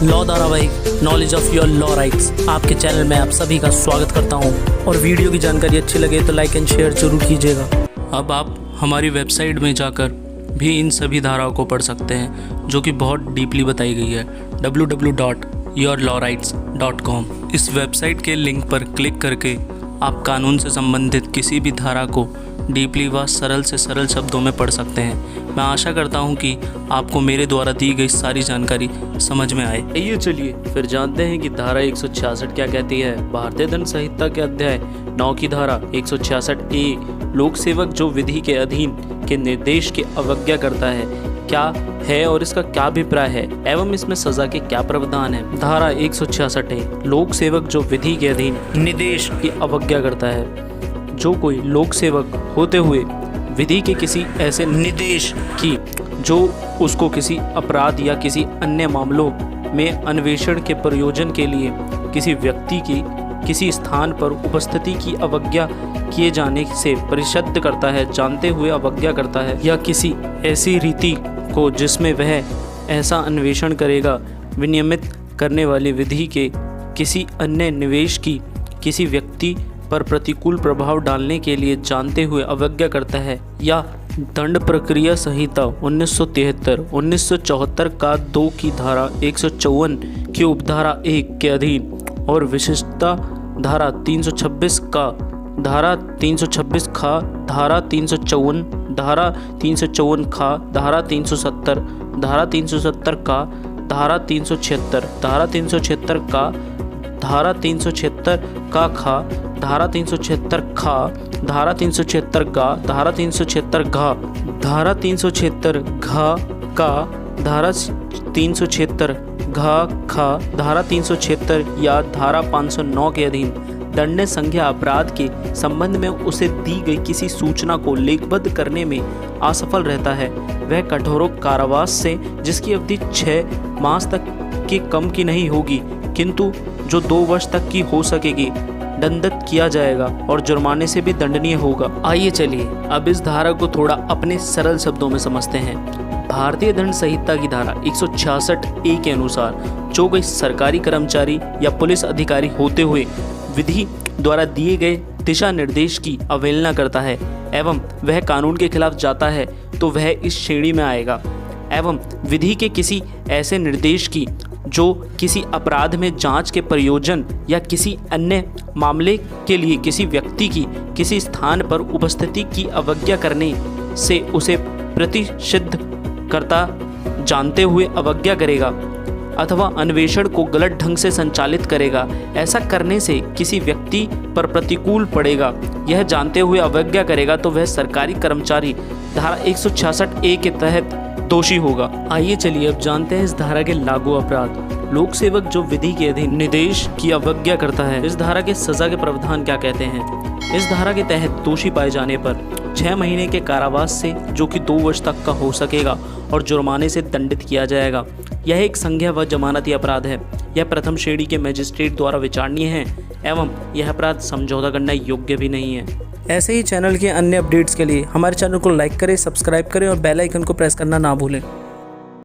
Law धारावाहिक knowledge of your law rights आपके channel में आप सभी का स्वागत करता हूं और वीडियो की जानकारी अच्छी लगे तो लाइक एंड शेयर जरूर कीजिएगा। अब आप हमारी वेबसाइट में जाकर भी इन सभी धाराओं को पढ़ सकते हैं जो कि बहुत डीपली बताई गई है www.yourlawrights.com। इस वेबसाइट के लिंक पर क्लिक करके आप कानून से संबंधित किसी भी धारा को डीपली व सरल से सरल शब्दों में पढ़ सकते हैं। मैं आशा करता हूं कि आपको मेरे द्वारा दी गई सारी जानकारी समझ में आए। आइए चलिए फिर जानते हैं कि धारा 166 क्या कहती है। भारतीय दंड संहिता के अध्याय 9 की धारा 166A लोक सेवक जो विधि के अधीन के निर्देश की अवज्ञा करता है क्या है और इसका क्या अभिप्राय है एवं इसमें सजा के क्या प्रावधान है। धारा 166A लोक सेवक जो विधि के अधीन निर्देश की अवज्ञा करता है। जो कोई लोक सेवक होते हुए विधि के किसी ऐसे निर्देश की जो उसको किसी अपराध या किसी अन्य मामलों में अन्वेषण के प्रयोजन के लिए किसी व्यक्ति की किसी स्थान पर उपस्थिति की अवज्ञा किए जाने से परिशुद्ध करता है, जानते हुए अवज्ञा करता है, या किसी ऐसी रीति को जिसमें वह ऐसा अन्वेषण करेगा विनियमित करने वाली विधि के किसी अन्य निवेश की किसी व्यक्ति पर प्रतिकूल प्रभाव डालने के लिए जानते हुए अवज्ञा करता है, या दंड प्रक्रिया संहिता 1973 1974 का 2 की धारा 154 की उपधारा 1 के अधीन और विशिष्टता धारा 326 का धारा 326 खा धारा 354 धारा 354 खा धारा 370 धारा 370 का धारा 376 धारा 376 का धारा 376 का खा धारा 376 खा धारा 376 गा धारा 376 घा धारा 376 घा का धारा 376 घा खा धारा 376 या धारा 509 के अधीन दंड संज्ञा अपराध के संबंध में उसे दी गई किसी सूचना को लेखबद्ध करने में असफल रहता है, वह कठोर कारावास से जिसकी अवधि 6 मास तक के कम की नहीं होगी किंतु जो 2 वर्ष तक की हो सकेगी दंडित किया जाएगा और जुर्माने से भी दंडनीय होगा। आइए चलिए अब इस धारा को थोड़ा अपने सरल शब्दों में समझते हैं। भारतीय दंड संहिता की धारा 166A के अनुसार जो कोई सरकारी कर्मचारी या पुलिस अधिकारी होते हुए विधि द्वारा दिए गए दिशा निर्देश की अवहेलना करता है एवं वह कानून के खिलाफ जाता है तो वह इस श्रेणी में आएगा। एवं विधि के किसी ऐसे निर्देश की जो किसी अपराध में जांच के प्रयोजन या किसी अन्य मामले के लिए किसी व्यक्ति की किसी स्थान पर उपस्थिति की अवज्ञा करने से उसे प्रतिषिद्ध करता जानते हुए अवज्ञा करेगा अथवा अन्वेषण को गलत ढंग से संचालित करेगा, ऐसा करने से किसी व्यक्ति पर प्रतिकूल पड़ेगा, यह जानते हुए अवज्ञा करेगा तो वह सरकारी कर्मचारी धारा 166A के तहत दोषी होगा। आइए चलिए अब जानते हैं इस धारा के लागू अपराध। लोक सेवक जो विधि के अधीन निर्देश की अवज्ञा करता है, इस धारा के सजा के प्रावधान क्या कहते हैं। इस धारा के तहत दोषी पाए जाने पर 6 महीने के कारावास से जो कि 2 वर्ष तक का हो सकेगा और जुर्माने से दंडित किया जाएगा। यह एक संज्ञा व जमानती अपराध है। यह प्रथम श्रेणी के मजिस्ट्रेट द्वारा विचारणीय है एवं यह अपराध समझौता करना योग्य भी नहीं है। ऐसे ही चैनल के अन्य अपडेट्स के लिए हमारे चैनल को लाइक करें, सब्सक्राइब करें और बेल आइकन को प्रेस करना ना भूलें।